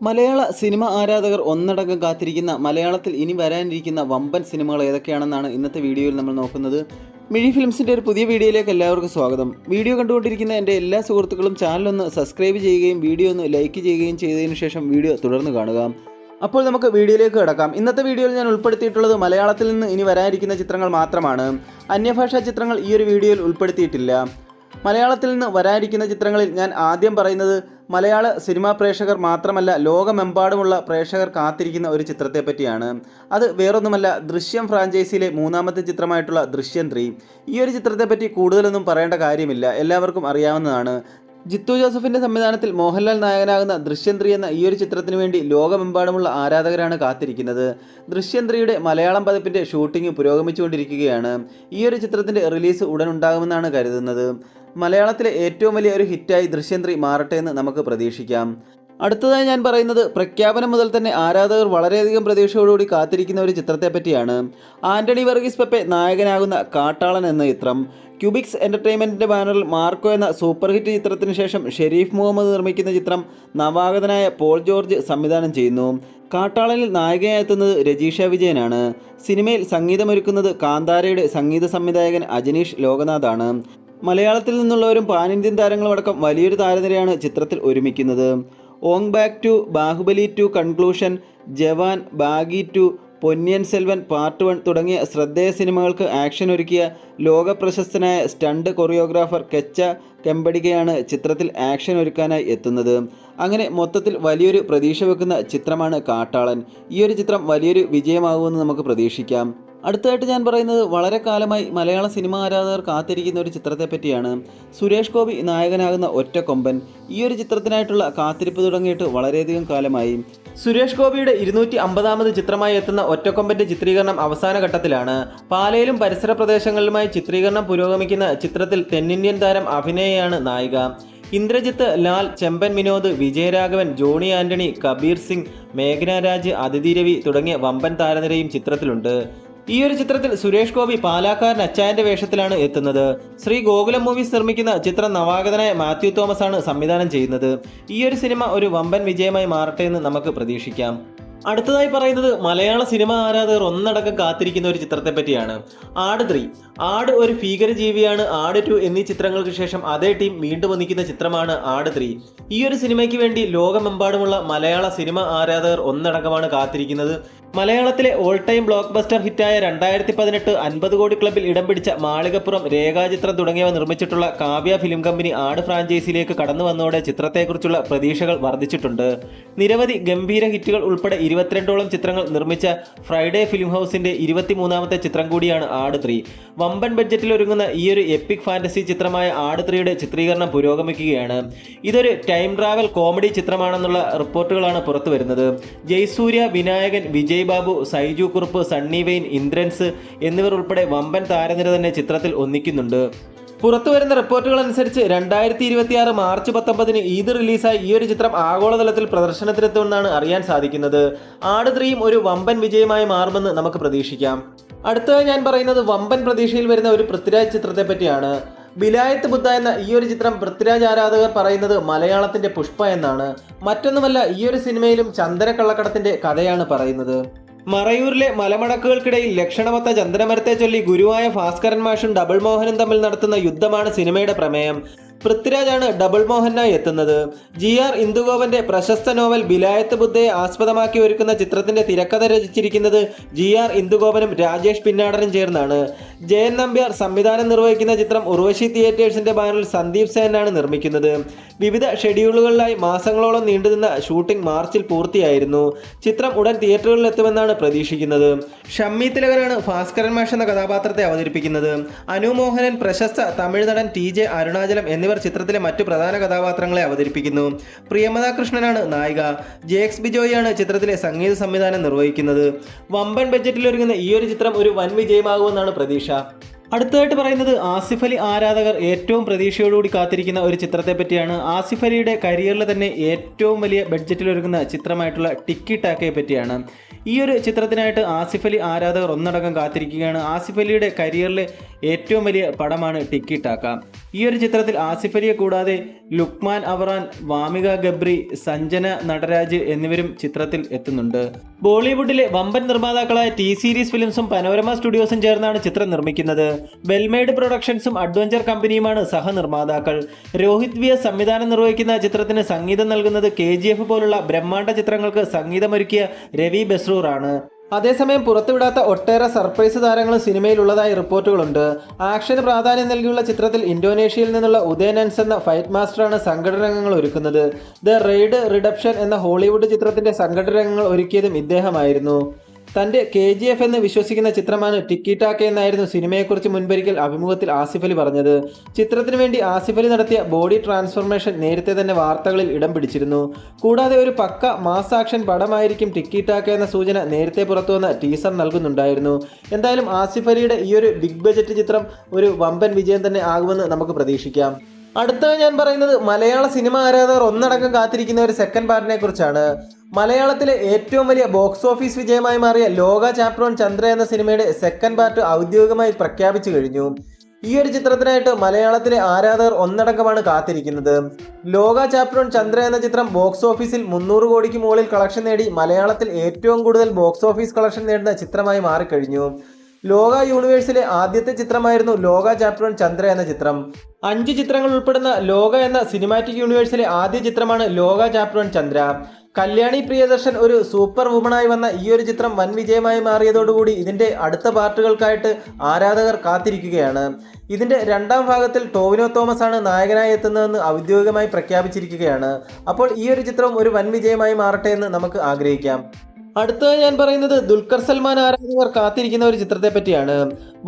മലയാള cinema ആരാധകർ ഒന്നടങ്കം കാത്തിരിക്കുന്ന മലയാളത്തിൽ ഇനി വരാനിരിക്കുന്ന വമ്പൻ സിനിമകൾ ഏതൊക്കെയാണെന്നാണ് ഇന്നത്തെ വീഡിയോയിൽ നമ്മൾ നോക്കുന്നത്. മിഴി ഫിലിംസിൻ്റെ ഒരു പുതിയ വീഡിയോയിലേക്ക് എല്ലാവർക്കും സ്വാഗതം. വീഡിയോ കണ്ടുകൊണ്ടിരിക്കുന്ന എൻ്റെ എല്ലാ സുഹൃത്തുക്കളും ചാനലൊന്ന് സബ്സ്ക്രൈബ് ചെയ്യുകയും വീഡിയോ ഒന്ന് ലൈക്ക് ചെയ്യുകയും ചെയ്തതിനു ശേഷം വീഡിയോ തുടർന്ന് കാണുക. അപ്പോൾ നമുക്ക് വീഡിയോയിലേക്ക് കിടക്കാം. ഇന്നത്തെ വീഡിയോയിൽ ഞാൻ ഉൾപ്പെടുത്തിയിട്ടുള്ളത് മലയാളത്തിൽ നിന്ന് ഇനി വരാനിരിക്കുന്ന ചിത്രങ്ങൾ മാത്രമാണ്. അന്യഭാഷാ ചിത്രങ്ങൾ ഈ ഒരു വീഡിയോയിൽ ഉൾപ്പെടുത്തിയിട്ടില്ല. മലയാളത്തിൽ നിന്ന് വരാനിരിക്കുന്ന ചിത്രങ്ങളിൽ ഞാൻ ആദ്യം പറയുന്നത് മലയാള സിനിമാ പ്രേക്ഷകർ മാത്രമല്ല ലോകമെമ്പാടുമുള്ള പ്രേക്ഷകർ കാത്തിരിക്കുന്ന ഒരു ചിത്രത്തെ പറ്റിയാണ്. അത് വേറൊന്നുമല്ല, ദൃശ്യം ഫ്രാഞ്ചൈസിയിലെ മൂന്നാമത്തെ ചിത്രമായിട്ടുള്ള ദൃശ്യം 3. ഈ ഒരു ചിത്രത്തെപ്പറ്റി കൂടുതലൊന്നും പറയേണ്ട കാര്യമില്ല, എല്ലാവർക്കും അറിയാവുന്നതാണ്. ജിത്തു ജോസഫിൻ്റെ സംവിധാനത്തിൽ മോഹൻലാൽ നായകനാകുന്ന ദൃശ്യം 3 എന്ന ഈ ഒരു ചിത്രത്തിന് വേണ്ടി ലോകമെമ്പാടുമുള്ള ആരാധകരാണ് കാത്തിരിക്കുന്നത്. ദൃശ്യം 3യുടെ മലയാളം പതിപ്പിൻ്റെ ഷൂട്ടിംഗ് പുരോഗമിച്ചുകൊണ്ടിരിക്കുകയാണ്. ഈ ഒരു ചിത്രത്തിൻ്റെ റിലീസ് ഉടൻ ഉണ്ടാകുമെന്നാണ് കരുതുന്നത്. മലയാളത്തിലെ ഏറ്റവും വലിയ ഒരു ഹിറ്റായി ദൃശ്യം 3 മാറട്ടെ എന്ന് നമുക്ക് പ്രതീക്ഷിക്കാം. അടുത്തതായി ഞാൻ പറയുന്നത് പ്രഖ്യാപനം മുതൽ തന്നെ ആരാധകർ വളരെയധികം പ്രതീക്ഷയോടുകൂടി കാത്തിരിക്കുന്ന ഒരു ചിത്രത്തെ പറ്റിയാണ്. ആന്റണി വർഗീസ് പെപ്പെ നായകനാകുന്ന കാട്ടാളൻ എന്ന ചിത്രം. ക്യൂബിക്സ് എൻ്റർടൈൻമെൻറ്റിൻ്റെ ബാനറിൽ മാർക്കോ എന്ന സൂപ്പർ ഹിറ്റ് ചിത്രത്തിന് ശേഷം ഷെരീഫ് മുഹമ്മദ് നിർമ്മിക്കുന്ന ചിത്രം നവാഗതനായ പോൾ ജോർജ് സംവിധാനം ചെയ്യുന്നു. കാട്ടാളനിൽ നായികയായി എത്തുന്നത് രജീഷ വിജയനാണ്. സിനിമയിൽ സംഗീതമൊരുക്കുന്നത് കാന്താരയുടെ സംഗീത സംവിധായകൻ അജനീഷ് ലോകനാഥാണ്. മലയാളത്തിൽ നിന്നുള്ളവരും പാൻ ഇന്ത്യൻ താരങ്ങളുമടക്കം വലിയൊരു താരനിരയാണ് ചിത്രത്തിൽ ഒരുമിക്കുന്നത്. ഓങ് ബാക്ക് 2, ബാഹുബലി 2 കൺക്ലൂഷൻ, ജവാൻ, ബാഗി 2, പൊന്നിയൻ സെൽവൻ പാർട്ട് 1 തുടങ്ങിയ ശ്രദ്ധേയ സിനിമകൾക്ക് ആക്ഷൻ ഒരുക്കിയ ലോകപ്രശസ്തനായ സ്റ്റണ്ട് കൊറിയോഗ്രാഫർ കെച്ച കെമ്പടികയാണ് ചിത്രത്തിൽ ആക്ഷൻ ഒരുക്കാനായി എത്തുന്നത്. അങ്ങനെ മൊത്തത്തിൽ വലിയൊരു പ്രതീക്ഷ വെക്കുന്ന ചിത്രമാണ് കാട്ടാളൻ. ഈ ഒരു ചിത്രം വലിയൊരു വിജയമാകുമെന്ന് നമുക്ക് പ്രതീക്ഷിക്കാം. അടുത്തതായിട്ട് ഞാൻ പറയുന്നത് വളരെ കാലമായി മലയാള സിനിമാ ആരാധകർ കാത്തിരിക്കുന്ന ഒരു ചിത്രത്തെ പറ്റിയാണ്. സുരേഷ് ഗോപി നായകനാകുന്ന ഒറ്റക്കൊമ്പൻ. ഈ ഒരു ചിത്രത്തിനായിട്ടുള്ള കാത്തിരിപ്പ് തുടങ്ങിയിട്ട് വളരെയധികം കാലമായി. സുരേഷ് ഗോപിയുടെ 250ാമത് ചിത്രമായി എത്തുന്ന ഒറ്റക്കൊമ്പൻ്റെ ചിത്രീകരണം അവസാന ഘട്ടത്തിലാണ്. പാലയിലും പരിസര പ്രദേശങ്ങളിലുമായി ചിത്രീകരണം പുരോഗമിക്കുന്ന ചിത്രത്തിൽ തെന്നിന്ത്യൻ താരം അഭിനയയാണ് നായിക. ഇന്ദ്രജിത്ത്, ലാൽ, ചെമ്പൻ വിനോദ്, വിജയരാഘവൻ, ജോണി ആന്റണി, കബീർ സിംഗ്, മേഘ്ന രാജ്, അതിഥി രവി തുടങ്ങിയ വമ്പൻ താരനിരയും ചിത്രത്തിലുണ്ട്. ഈ ഒരു ചിത്രത്തിൽ സുരേഷ് ഗോപി പാലാക്കാരൻ അച്ചായന്റെ വേഷത്തിലാണ് എത്തുന്നത്. ശ്രീ ഗോകുലം മൂവീസ് നിർമ്മിക്കുന്ന ചിത്രം നവാഗതനായ മാത്യു തോമസ് ആണ് സംവിധാനം ചെയ്യുന്നത്. ഈ ഒരു സിനിമ ഒരു വമ്പൻ വിജയമായി മാറട്ടെ എന്ന് നമുക്ക് പ്രതീക്ഷിക്കാം. അടുത്തതായി പറയുന്നത് മലയാള സിനിമ ആരാധകർ ഒന്നടക്കം കാത്തിരിക്കുന്ന ഒരു ചിത്രത്തെ പറ്റിയാണ്. ആട് 3. ആട് ഒരു ഭീകരജീവിയാണ്. ആട് 2 എന്നീ ചിത്രങ്ങൾക്ക് ശേഷം അതേ ടീം വീണ്ടും ഒന്നിക്കുന്ന ചിത്രമാണ് ആട് 3. ഈ ഒരു സിനിമയ്ക്ക് വേണ്ടി ലോകമെമ്പാടുമുള്ള മലയാള സിനിമ ആരാധകർ ഒന്നടക്കമാണ് കാത്തിരിക്കുന്നത്. മലയാളത്തിലെ ഓൾ ടൈം ബ്ലോക്ക് ബസ്റ്റർ ഹിറ്റായ 2018 50 കോടി ക്ലബിൽ ഇടം പിടിച്ച മാളികപ്പുറം, രേഖാചിത്രം തുടങ്ങിയവ നിർമ്മിച്ചിട്ടുള്ള കാവ്യ ഫിലിം കമ്പനി ആട് ഫ്രാഞ്ചൈസിയിലേക്ക് കടന്നു വന്നതോടെ ചിത്രത്തെക്കുറിച്ചുള്ള പ്രതീക്ഷകൾ വർദ്ധിച്ചിട്ടുണ്ട്. നിരവധി ഗംഭീര ഹിറ്റുകൾ ഉൾപ്പെടെ 22ഓളം ചിത്രങ്ങൾ നിർമ്മിച്ച ഫ്രൈഡേ ഫിലിം ഹൗസിന്റെ 23ാമത്തെ ചിത്രം കൂടിയാണ് ആട് 3. വമ്പൻ ബഡ്ജറ്റിൽ ഒരുങ്ങുന്ന ഈ ഒരു എപ്പിക് ഫാന്റസി ചിത്രമായ ആട് 3യുടെ ചിത്രീകരണം പുരോഗമിക്കുകയാണ്. ഇതൊരു ടൈം ട്രാവൽ കോമഡി ചിത്രമാണെന്നുള്ള റിപ്പോർട്ടുകളാണ് പുറത്തു വരുന്നത്. ജയസൂര്യ, വിനായകൻ, വിജയ് ബാബു, സൈജു കുറുപ്പ്, സണ്ണി വെയിൻ, ഇന്ദ്രൻസ് എന്നിവർ ഉൾപ്പെടെ വമ്പൻ താരനിര തന്നെ ചിത്രത്തിൽ ഒന്നിക്കുന്നുണ്ട്. പുറത്തുവരുന്ന റിപ്പോർട്ടുകൾ അനുസരിച്ച് 2026 മാർച്ച് 19 ഈദ് റിലീസായി ഈ ഒരു ചിത്രം ആഗോളതലത്തിൽ പ്രദർശനത്തിനെത്തുമെന്നാണ് അറിയാൻ സാധിക്കുന്നത്. ആട് 3യും ഒരു വമ്പൻ വിജയമായി മാറുമെന്ന് നമുക്ക് പ്രതീക്ഷിക്കാം. അടുത്തതായി ഞാൻ പറയുന്നത് വമ്പൻ പ്രതീക്ഷയിൽ വരുന്ന ഒരു പൃഥ്വിരാജ് ചിത്രത്തെ പറ്റിയാണ്. ബിലായത്ത് ബുദ്ധ എന്ന ഈ ഒരു ചിത്രം പൃഥ്വിരാജ് ആരാധകർ പറയുന്നത് മലയാളത്തിന്റെ പുഷ്പ എന്നാണ്. മറ്റൊന്നുമല്ല, ഈ ഒരു സിനിമയിലും ചന്ദനക്കള്ളക്കടത്തിന്റെ കഥയാണ് പറയുന്നത്. മറയൂരിലെ മലമടക്കുകൾക്കിടയിൽ ലക്ഷണമൊത്ത ചന്ദനമരത്തെ ചൊല്ലി ഗുരുവായ ഭാസ്കരൻ മാഷും ഡബിൾ മോഹനും തമ്മിൽ നടത്തുന്ന യുദ്ധമാണ് സിനിമയുടെ പ്രമേയം. പൃഥ്വിരാജാണ് ഡബിൾ മോഹനായി എത്തുന്നത്. GR ഇന്ദുഗോപന്റെ പ്രശസ്ത നോവൽ ബിലായത്ത് ബുദ്ധയെ ആസ്പദമാക്കി ഒരുക്കുന്ന ചിത്രത്തിന്റെ തിരക്കഥ രചിച്ചിരിക്കുന്നത് GR ഇന്ദുഗോപനും രാജേഷ് പിന്നാടനും ചേർന്നാണ്. ജയൻ നമ്പ്യാർ സംവിധാനം നിർവഹിക്കുന്ന ചിത്രം ഉർവശി തിയേറ്റേഴ്സിന്റെ ബാനറിൽ സന്ദീപ് സേനാണ് നിർമ്മിക്കുന്നത്. വിവിധ ഷെഡ്യൂളുകളിലായി മാസങ്ങളോളം നീണ്ടുനിന്ന ഷൂട്ടിംഗ് മാർച്ചിൽ പൂർത്തിയായിരുന്നു. ചിത്രം ഉടൻ തിയേറ്ററുകളിൽ എത്തുമെന്നാണ് പ്രതീക്ഷിക്കുന്നത്. ഷമ്മി തിലകനാണ് ഭാസ്കരൻ മാഷ് എന്ന കഥാപാത്രത്തെ അവതരിപ്പിക്കുന്നത്. അനു മോഹനൻ, പ്രശസ്ത തമിഴ് നടൻ TJ അരുണാചലം എന്നിവർ ചിത്രത്തിലെ മറ്റു പ്രധാന കഥാപാത്രങ്ങളെ അവതരിപ്പിക്കുന്നു. പ്രിയമത കൃഷ്ണനാണ് നായിക. JX ബിജോയാണ് ചിത്രത്തിലെ സംഗീത സംവിധാനം നിർവഹിക്കുന്നത്. വമ്പൻ ബഡ്ജറ്റിൽ ഒരുങ്ങുന്ന ഈ ഒരു ചിത്രം ഒരു വൻ വിജയമാകുമെന്നാണ് പ്രതീക്ഷ. അടുത്തതായിട്ട് പറയുന്നത് ആസിഫ് അലി ആരാധകർ ഏറ്റവും പ്രതീക്ഷയോടുകൂടി കാത്തിരിക്കുന്ന ഒരു ചിത്രത്തെ പറ്റിയാണ്. ആസിഫ് അലിയുടെ കരിയറിൽ തന്നെ ഏറ്റവും വലിയ ബഡ്ജറ്റിൽ ഒരുങ്ങുന്ന ചിത്രമായിട്ടുള്ള ടിക്കി ടാക്കയെ പറ്റിയാണ്. ഈ ഒരു ചിത്രത്തിനായിട്ട് ആസിഫ് അലി ആരാധകർ ഒന്നടങ്കം കാത്തിരിക്കുകയാണ്. ആസിഫ് അലിയുടെ കരിയറിലെ ഏറ്റവും വലിയ പടമാണ് ടിക്കി ടാക്ക. ഈ ഒരു ചിത്രത്തിൽ ആസിഫ് അലിയെ കൂടാതെ ലുക്മാൻ അവറാൻ, വാമിക ഗബ്രി, സഞ്ജന നടരാജ് എന്നിവരും ചിത്രത്തിൽ എത്തുന്നുണ്ട്. ബോളിവുഡിലെ വമ്പൻ നിർമ്മാതാക്കളായ ടി സീരീസ് ഫിലിംസും പനോരമ സ്റ്റുഡിയോസും ചേർന്നാണ് ചിത്രം നിർമ്മിക്കുന്നത്. വെൽമെയ്ഡ് പ്രൊഡക്ഷൻസും അഡ്വഞ്ചർ കമ്പനിയുമാണ് സഹനിർമ്മാതാക്കൾ. രോഹിത് വിയസ് സംവിധാനം നിർവഹിക്കുന്ന ചിത്രത്തിന് സംഗീതം നൽകുന്നത് KGF പോലുള്ള ബ്രഹ്മാണ്ഡ ചിത്രങ്ങൾക്ക് സംഗീതമൊരുക്കിയ രവി ബസ്രൂർ ആണ്. അതേസമയം പുറത്തുവിടാത്ത ഒട്ടേറെ സർപ്രൈസ് താരങ്ങളും സിനിമയിലുള്ളതായി റിപ്പോർട്ടുകളുണ്ട്. ആക്ഷന് പ്രാധാന്യം നൽകിയുള്ള ചിത്രത്തിൽ ഇന്തോനേഷ്യയിൽ നിന്നുള്ള ഉദയനൻസ് എന്ന ഫൈറ്റ് മാസ്റ്ററാണ് സംഘടനരംഗങ്ങൾ ഒരുക്കുന്നത്. ദ റെയ്ഡ് റിഡപ്ഷൻ എന്ന ഹോളിവുഡ് ചിത്രത്തിന്റെ സംഘടനരംഗങ്ങൾ ഒരുക്കിയതും ഇദ്ദേഹമായിരുന്നു. തൻ്റെ KGF എന്ന് വിശ്വസിക്കുന്ന ചിത്രമാണ് ടിക്കി ടാക്ക എന്നായിരുന്നു സിനിമയെക്കുറിച്ച് മുൻപൊരിക്കൽ അഭിമുഖത്തിൽ ആസിഫ് അലി പറഞ്ഞത്. ചിത്രത്തിനു വേണ്ടി ആസിഫ് അലി നടത്തിയ ബോഡി ട്രാൻസ്ഫോർമേഷൻ നേരത്തെ തന്നെ വാർത്തകളിൽ ഇടം പിടിച്ചിരുന്നു. കൂടാതെ ഒരു പക്ക മാസ് ആക്ഷൻ പടമായിരിക്കും ടിക്കി ടാക്ക എന്ന സൂചന നേരത്തെ പുറത്തുവന്ന ടീസർ നൽകുന്നുണ്ടായിരുന്നു. എന്തായാലും ആസിഫ് അലിയുടെ ഈ ഒരു ബിഗ് ബജറ്റ് ചിത്രം ഒരു വമ്പൻ വിജയം തന്നെ ആകുമെന്ന് നമുക്ക് പ്രതീക്ഷിക്കാം. അടുത്തത് ഞാൻ പറയുന്നത് മലയാള സിനിമ ആരാധകർ ഒന്നടങ്കം കാത്തിരിക്കുന്ന ഒരു സെക്കൻഡ് പാർട്ടിനെ കുറിച്ചാണ്. മലയാളത്തിലെ ഏറ്റവും വലിയ ബോക്സ് ഓഫീസ് വിജയമായി മാറിയ ലോക ചാപ്റ്റർ 1 ചന്ദ്ര എന്ന സിനിമയുടെ സെക്കൻഡ് പാർട്ട് ഔദ്യോഗികമായി പ്രഖ്യാപിച്ചു കഴിഞ്ഞു. ഈ ഒരു ചിത്രത്തിനായിട്ട് മലയാളത്തിലെ ആരാധകർ ഒന്നടങ്കമാണ് കാത്തിരിക്കുന്നത്. ലോക ചാപ്റ്റർ 1 ചന്ദ്ര എന്ന ചിത്രം ബോക്സ് ഓഫീസിൽ 300 കോടിക്ക് മുകളിൽ കളക്ഷൻ നേടി മലയാളത്തിൽ ഏറ്റവും കൂടുതൽ ബോക്സ് ഓഫീസ് കളക്ഷൻ നേടുന്ന ചിത്രമായി മാറിക്കഴിഞ്ഞു. ലോക യൂണിവേഴ്സിലെ ആദ്യത്തെ ചിത്രമായിരുന്നു ലോക ചാപ്റ്റർ 1 ചന്ദ്ര എന്ന ചിത്രം. 5 ചിത്രങ്ങൾ ഉൾപ്പെടുന്ന ലോക എന്ന സിനിമാറ്റിക് യൂണിവേഴ്സിലെ ആദ്യ ചിത്രമാണ് ലോക ചാപ്റ്റർ 1 ചന്ദ്ര. കല്യാണി പ്രിയദർശൻ ഒരു സൂപ്പർ വുമണായി വന്ന ഈ ഒരു ചിത്രം വൻ വിജയമായി മാറിയതോടുകൂടി ഇതിന്റെ അടുത്ത പാർട്ടുകൾക്കായിട്ട് ആരാധകർ കാത്തിരിക്കുകയാണ്. ഇതിന്റെ രണ്ടാം ഭാഗത്തിൽ ടോവിനോ തോമസ് ആണ് നായകനായി എത്തുന്നതെന്ന് ഔദ്യോഗികമായി പ്രഖ്യാപിച്ചിരിക്കുകയാണ്. അപ്പോൾ ഈ ഒരു ചിത്രം ഒരു വൻ വിജയമായി മാറട്ടെ എന്ന് നമുക്ക് ആഗ്രഹിക്കാം. അടുത്തത് ഞാൻ പറയുന്നത് ദുൽഖർ സൽമാൻ ആരാധകർ കാത്തിരിക്കുന്ന ഒരു ചിത്രത്തെ പറ്റിയാണ്.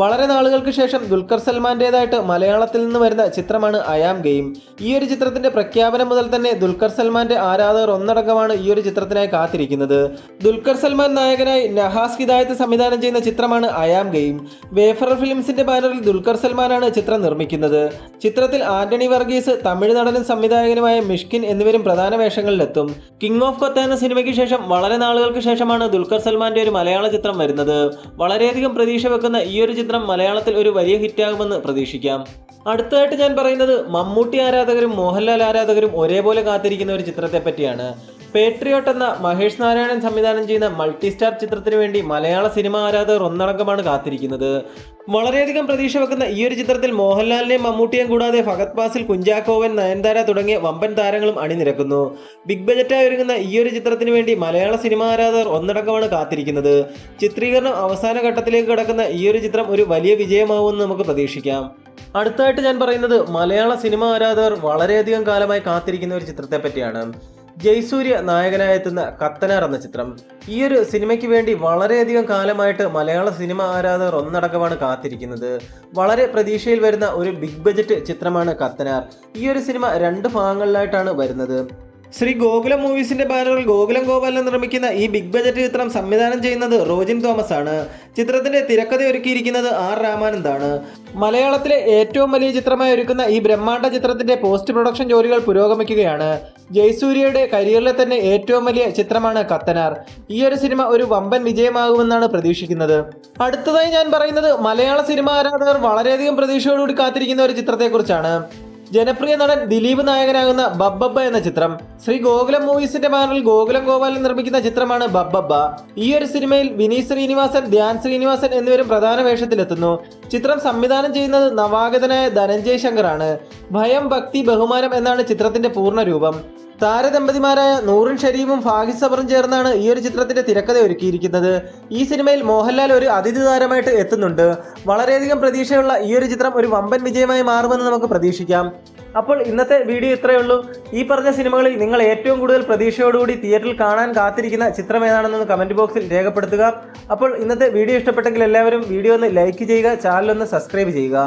വളരെ നാളുകൾക്ക് ശേഷം ദുൽഖർ സൽമാന്റേതായിട്ട് മലയാളത്തിൽ നിന്ന് വരുന്ന ചിത്രമാണ് ഐ ആം ഗെയിം. ഈ ഒരു ചിത്രത്തിന്റെ പ്രഖ്യാപനം മുതൽ തന്നെ ദുൽഖർ സൽമാന്റെ ആരാധകർ ഒന്നടങ്കമാണ് ഈ ഒരു ചിത്രത്തിനായി കാത്തിരിക്കുന്നത്. ദുൽഖർ സൽമാൻ നായകനായി നഹാസ് ഹിദായത്ത് സംവിധാനം ചെയ്യുന്ന ചിത്രമാണ് ഐ ആം ഗെയിം. വേഫറർ ഫിലിംസിന്റെ ബാനറിൽ ദുൽഖർ സൽമാനാണ് ചിത്രം നിർമ്മിക്കുന്നത്. ചിത്രത്തിൽ ആന്റണി വർഗീസ്, തമിഴ് നടനും സംവിധായകനുമായ മിഷ്കിൻ എന്നിവരും പ്രധാന വേഷങ്ങളിലെത്തും. കിങ് ഓഫ് കൊത്ത എന്ന സിനിമയ്ക്ക് ശേഷം വളരെ നാളുകൾക്ക് ശേഷമാണ് ദുൽഖർ സൽമാന്റെ ഒരു മലയാള ചിത്രം വരുന്നത്. വളരെയധികം പ്രതീക്ഷ വെക്കുന്ന ഈ ഒരു ചിത്രം മലയാളത്തിൽ ഒരു വലിയ ഹിറ്റാകുമെന്ന് പ്രതീക്ഷിക്കാം. അടുത്തതായിട്ട് ഞാൻ പറയുന്നത് മമ്മൂട്ടി ആരാധകരും മോഹൻലാൽ ആരാധകരും ഒരേപോലെ കാത്തിരിക്കുന്ന ഒരു ചിത്രത്തെ പറ്റിയാണ്. പേട്രിയോട്ട് എന്ന മഹേഷ് നാരായണൻ സംവിധാനം ചെയ്യുന്ന മൾട്ടി സ്റ്റാർ ചിത്രത്തിന് വേണ്ടി മലയാള സിനിമ ആരാധകർ ഒന്നടങ്കമാണ് കാത്തിരിക്കുന്നത്. വളരെയധികം പ്രതീക്ഷ വെക്കുന്ന ഈ ഒരു ചിത്രത്തിൽ മോഹൻലാലിനെയും മമ്മൂട്ടിയെയും കൂടാതെ ഫഹദ് ഫാസിൽ, കുഞ്ചാക്കോവൻ, നയൻതാര തുടങ്ങിയ വമ്പൻ താരങ്ങളും അണിനിരക്കുന്നു. ബിഗ് ബജറ്റായി ഒരുങ്ങുന്ന ഈ ഒരു ചിത്രത്തിന് വേണ്ടി മലയാള സിനിമ ആരാധകർ ഒന്നടങ്കമാണ് കാത്തിരിക്കുന്നത്. ചിത്രീകരണം അവസാന ഘട്ടത്തിലേക്ക് കടക്കുന്ന ഈ ഒരു ചിത്രം ഒരു വലിയ വിജയമാവുമെന്ന് നമുക്ക് പ്രതീക്ഷിക്കാം. അടുത്തതായിട്ട് ഞാൻ പറയുന്നത് മലയാള സിനിമ ആരാധകർ വളരെയധികം കാലമായി കാത്തിരിക്കുന്ന ഒരു ചിത്രത്തെ പറ്റിയാണ്. ജയസൂര്യ നായകനായി എത്തുന്ന കത്തനാർ എന്ന ചിത്രം. ഈ ഒരു സിനിമയ്ക്ക് വേണ്ടി വളരെയധികം കാലമായിട്ട് മലയാള സിനിമ ആരാധകർ ഒന്നടക്കമാണ് കാത്തിരിക്കുന്നത്. വളരെ പ്രതീക്ഷയിൽ വരുന്ന ഒരു ബിഗ് ബജറ്റ് ചിത്രമാണ് കത്തനാർ. ഈ ഒരു സിനിമ 2 ഭാഗങ്ങളിലായിട്ടാണ് വരുന്നത്. ശ്രീ ഗോകുലം മൂവീസിന്റെ ബാനറിൽ ഗോകുലം ഗോപാലൻ നിർമ്മിക്കുന്ന ഈ ബിഗ് ബജറ്റ് ചിത്രം സംവിധാനം ചെയ്യുന്നത് റോജിൻ തോമസ് ആണ്. ചിത്രത്തിന്റെ തിരക്കഥ ഒരുക്കിയിരിക്കുന്നത് R രാമാനന്ദാണ്. മലയാളത്തിലെ ഏറ്റവും വലിയ ചിത്രമായി ഒരുക്കുന്ന ഈ ബ്രഹ്മാണ്ഡ ചിത്രത്തിന്റെ പോസ്റ്റ് പ്രൊഡക്ഷൻ ജോലികൾ പുരോഗമിക്കുകയാണ്. ജയസൂര്യയുടെ കരിയറിലെ തന്നെ ഏറ്റവും വലിയ ചിത്രമാണ് കത്തനാർ. ഈ ഒരു സിനിമ ഒരു വമ്പൻ വിജയമാകുമെന്നാണ് പ്രതീക്ഷിക്കുന്നത്. അടുത്തതായി ഞാൻ പറയുന്നത് മലയാള സിനിമ ആരാധകർ വളരെയധികം പ്രതീക്ഷയോടുകൂടി കാത്തിരിക്കുന്ന ഒരു ചിത്രത്തെക്കുറിച്ചാണ്. ജനപ്രിയ നടൻ ദിലീപ് നായകനാകുന്ന ബബ്ബബ്ബ എന്ന ചിത്രം. ശ്രീ ഗോകുലം മൂവീസിന്റെ ബാനറിൽ ഗോകുലം ഗോപാലൻ നിർമ്മിക്കുന്ന ചിത്രമാണ് ബബ്ബബ്ബ. ഈ ഒരു സിനിമയിൽ വിനീത് ശ്രീനിവാസൻ, ധ്യാൻ ശ്രീനിവാസൻ എന്നിവരും പ്രധാന വേഷത്തിലെത്തുന്നു. ചിത്രം സംവിധാനം ചെയ്യുന്നത് നവാഗതനായ ധനഞ്ജയ് ശങ്കർ ആണ്. ഭയം, ഭക്തി, ബഹുമാനം എന്നാണ് ചിത്രത്തിന്റെ പൂർണ്ണ രൂപം. താരദമ്പതിമാരായ നൂറിൻ ഷരീഫും ഫാഹിസ് സബറും ചേർന്നാണ് ഈ ഒരു ചിത്രത്തിന്റെ തിരക്കഥ ഒരുക്കിയിരിക്കുന്നത്. ഈ സിനിമയിൽ മോഹൻലാൽ ഒരു അതിഥി താരമായിട്ട് എത്തുന്നുണ്ട്. വളരെയധികം പ്രതീക്ഷയുള്ള ഈ ഒരു ചിത്രം ഒരു വമ്പൻ വിജയമായി മാറുമെന്ന് നമുക്ക് പ്രതീക്ഷിക്കാം. അപ്പോൾ ഇന്നത്തെ വീഡിയോ ഇത്രയേ ഉള്ളൂ. ഈ പറഞ്ഞ സിനിമകളിൽ നിങ്ങൾ ഏറ്റവും കൂടുതൽ പ്രതീക്ഷയോടുകൂടി തിയേറ്ററിൽ കാണാൻ കാത്തിരിക്കുന്ന ചിത്രം ഏതാണെന്ന് കമൻറ്റ് ബോക്സിൽ രേഖപ്പെടുത്തുക. അപ്പോൾ ഇന്നത്തെ വീഡിയോ ഇഷ്ടപ്പെട്ടെങ്കിൽ എല്ലാവരും വീഡിയോ ഒന്ന് ലൈക്ക് ചെയ്യുക, ചാനൽ ഒന്ന് സബ്സ്ക്രൈബ് ചെയ്യുക.